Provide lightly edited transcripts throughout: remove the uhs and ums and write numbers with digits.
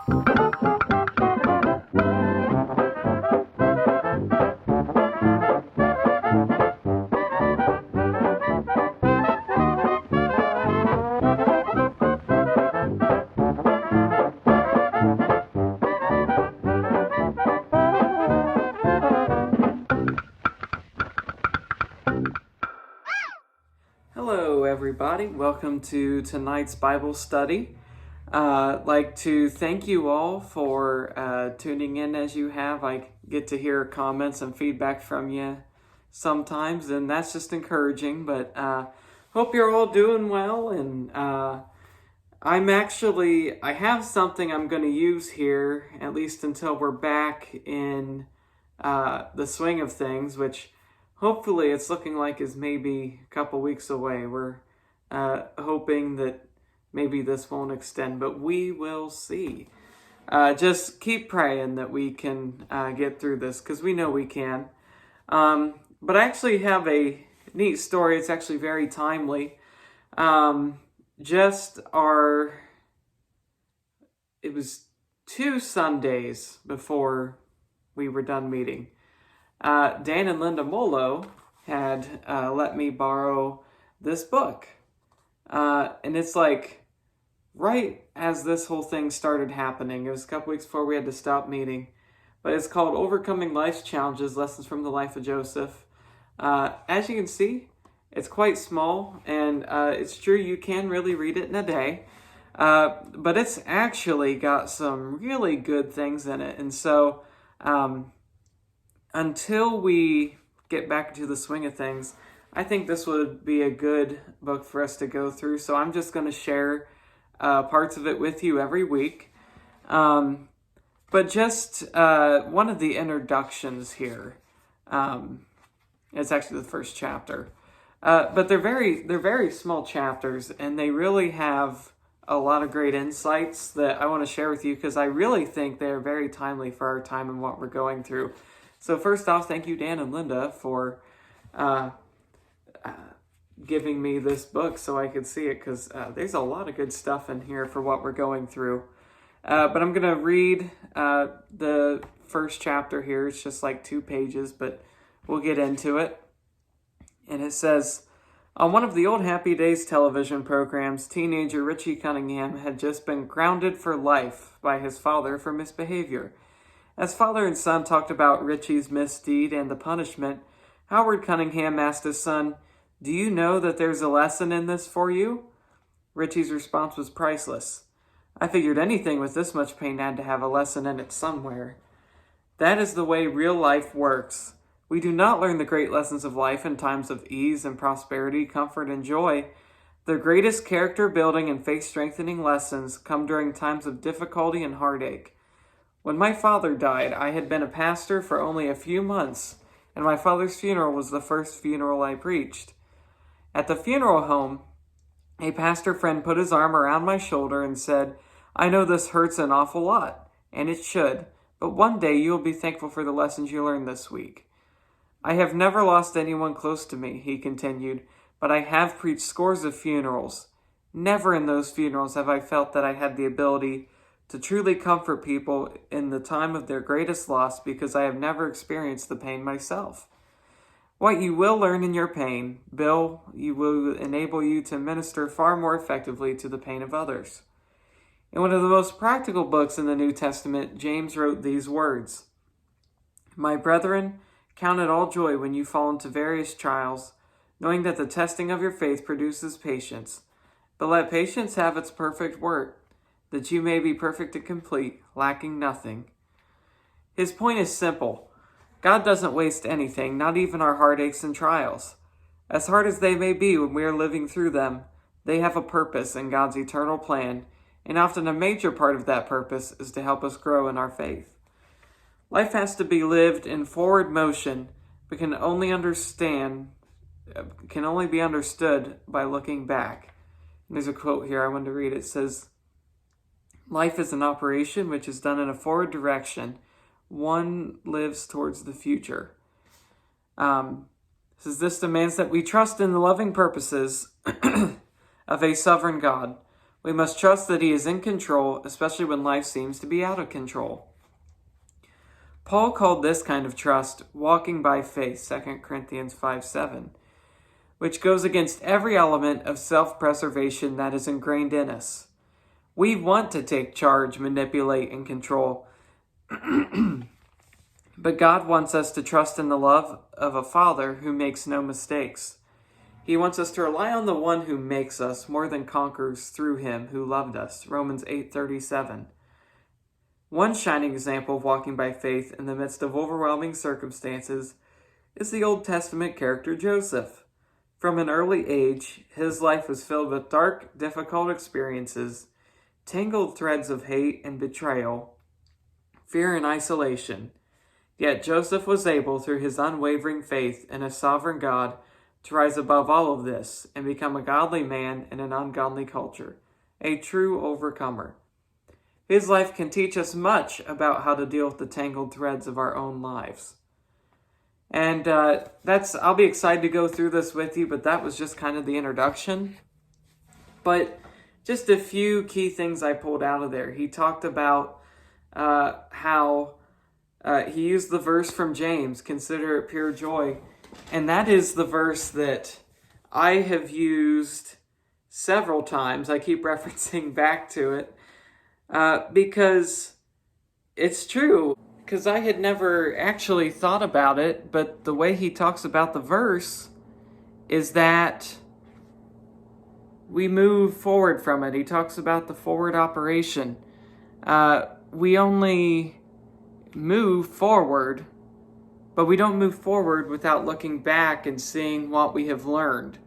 Hello, everybody. Welcome to tonight's Bible study. I'd like to thank you all for tuning in as you have. I get to hear comments and feedback from you sometimes, and that's just encouraging. But hope you're all doing well. And I have something I'm going to use here, at least until we're back in the swing of things, which hopefully it's looking like is maybe a couple weeks away. We're hoping that maybe this won't extend, but we will see. Just keep praying that we can get through this, because we know we can. But I actually have a neat story. It's actually very timely. It was 2 Sundays before we were done meeting. Dan and Linda Molo had let me borrow this book. And it's like right as this whole thing started happening. It was a couple weeks before we had to stop meeting. But it's called Overcoming Life's Challenges, Lessons from the Life of Joseph. As you can see, it's quite small, and it's true you can really read it in a day. But it's actually got some really good things in it. And so until we get back into the swing of things, I think this would be a good book for us to go through. So I'm just going to share parts of it with you every week. But just one of the introductions here. It's actually the first chapter. But they're very small chapters, and they really have a lot of great insights that I want to share with you, because I really think they're very timely for our time and what we're going through. So first off, thank you, Dan and Linda, for giving me this book so I could see it, because there's a lot of good stuff in here for what we're going through. But I'm going to read the first chapter here. It's just like 2 pages, but we'll get into it. And it says, on one of the old Happy Days television programs, teenager Richie Cunningham had just been grounded for life by his father for misbehavior. As father and son talked about Richie's misdeed and the punishment, Howard Cunningham asked his son, "Do you know that there's a lesson in this for you?" Richie's response was priceless. "I figured anything with this much pain had to have a lesson in it somewhere." That is the way real life works. We do not learn the great lessons of life in times of ease and prosperity, comfort and joy. The greatest character building and faith strengthening lessons come during times of difficulty and heartache. When my father died, I had been a pastor for only a few months, and my father's funeral was the first funeral I preached. At the funeral home, a pastor friend put his arm around my shoulder and said, "I know this hurts an awful lot, and it should, but one day you will be thankful for the lessons you learned this week." I have never lost anyone close to me, he continued, but I have preached scores of funerals. Never in those funerals have I felt that I had the ability to truly comfort people in the time of their greatest loss, because I have never experienced the pain myself. What you will learn in your pain, Bill, you will enable you to minister far more effectively to the pain of others. In one of the most practical books in the New Testament, James wrote these words, "My brethren, count it all joy when you fall into various trials, knowing that the testing of your faith produces patience. But let patience have its perfect work, that you may be perfect and complete, lacking nothing." His point is simple. God doesn't waste anything, not even our heartaches and trials. As hard as they may be when we are living through them, they have a purpose in God's eternal plan, and often a major part of that purpose is to help us grow in our faith. Life has to be lived in forward motion, but can only be understood by looking back. And there's a quote here I wanted to read. It says, "Life is an operation which is done in a forward direction. One lives towards the future." This demands that we trust in the loving purposes of a sovereign God. We must trust that he is in control, especially when life seems to be out of control. Paul called this kind of trust walking by faith, 2 Corinthians 5:7, which goes against every element of self-preservation that is ingrained in us. We want to take charge, manipulate, and control. But God wants us to trust in the love of a Father who makes no mistakes. He wants us to rely on the one who makes us more than conquerors through him who loved us, Romans 8:37. One shining example of walking by faith in the midst of overwhelming circumstances is the Old Testament character Joseph. From an early age, his life was filled with dark, difficult experiences, tangled threads of hate and betrayal, fear and isolation. Yet Joseph was able, through his unwavering faith in a sovereign God, to rise above all of this and become a godly man in an ungodly culture, a true overcomer. His life can teach us much about how to deal with the tangled threads of our own lives. And I'll be excited to go through this with you, but that was just kind of the introduction. But just a few key things I pulled out of there. He talked about how he used the verse from James, consider it pure joy. And that is the verse that I have used several times. I keep referencing back to it because it's true. Because I had never actually thought about it, but the way he talks about the verse is that we move forward from it. He talks about the forward operation. We only move forward, but we don't move forward without looking back and seeing what we have learned.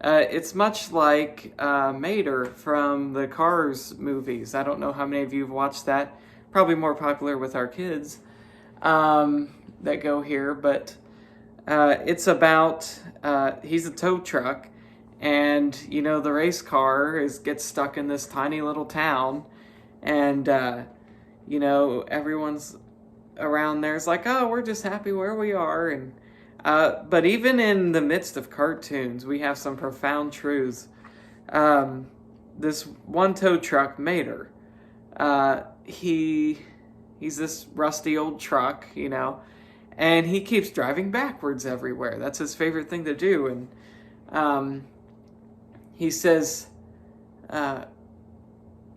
It's much like Mater from the Cars movies. I don't know how many of you have watched that. Probably more popular with our kids that go here, but it's about, he's a tow truck, and, the race car gets stuck in this tiny little town, and, everyone's around there is like, oh, we're just happy where we are, and but even in the midst of cartoons, we have some profound truths. This one tow truck, Mater, he's this rusty old truck, and he keeps driving backwards everywhere. That's his favorite thing to do. And he says, the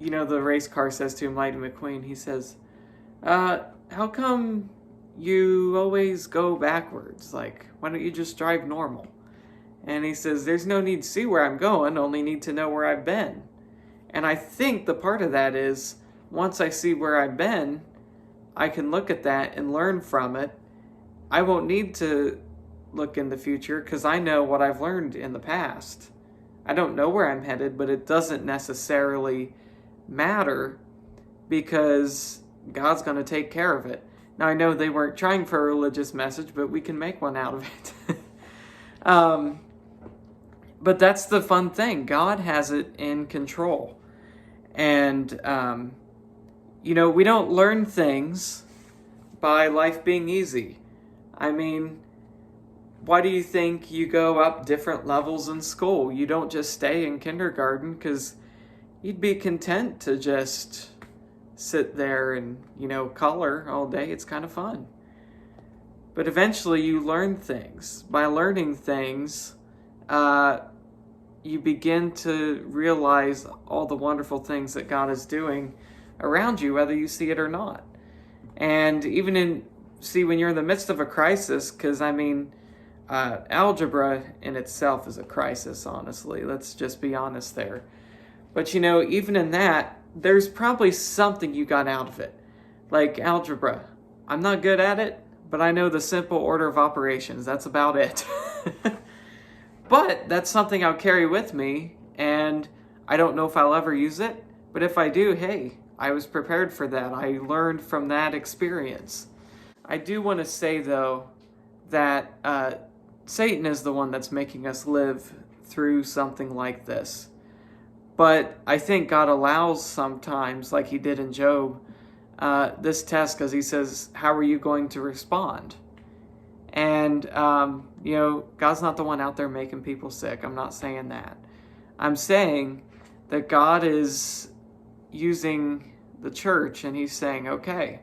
race car says to him, Lightning McQueen, he says, how come you always go backwards? Like, why don't you just drive normal? And he says, there's no need to see where I'm going, only need to know where I've been. And I think the part of that is, once I see where I've been, I can look at that and learn from it. I won't need to look in the future because I know what I've learned in the past. I don't know where I'm headed, but it doesn't necessarily matter because God's going to take care of it. Now, I know they weren't trying for a religious message, but we can make one out of it. But that's the fun thing. God has it in control. And, we don't learn things by life being easy. I mean, why do you think you go up different levels in school? You don't just stay in kindergarten because you'd be content to just sit there and, color all day. It's kind of fun. But eventually you learn things. By learning things, you begin to realize all the wonderful things that God is doing around you, whether you see it or not. And even when you're in the midst of a crisis, because algebra in itself is a crisis, honestly. Let's just be honest there. But even in that, there's probably something you got out of it. Like algebra. I'm not good at it, but I know the simple order of operations. That's about it. But that's something I'll carry with me, and I don't know if I'll ever use it. But if I do, hey, I was prepared for that. I learned from that experience. I do want to say, though, that Satan is the one that's making us live through something like this. But I think God allows sometimes, like he did in Job, this test because he says, how are you going to respond? And, God's not the one out there making people sick. I'm not saying that. I'm saying that God is using the church and he's saying, okay,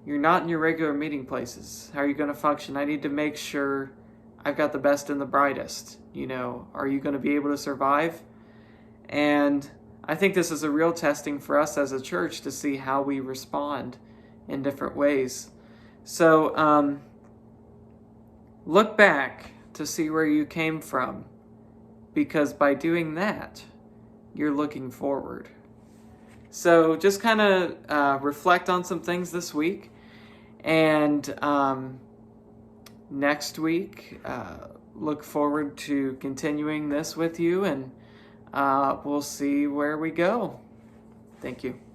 you're not in your regular meeting places. How are you going to function? I need to make sure I've got the best and the brightest. Are you going to be able to survive? And I think this is a real testing for us as a church to see how we respond in different ways. So look back to see where you came from, because by doing that, you're looking forward. So just kind of reflect on some things this week. And next week, look forward to continuing this with you, and we'll see where we go. Thank you.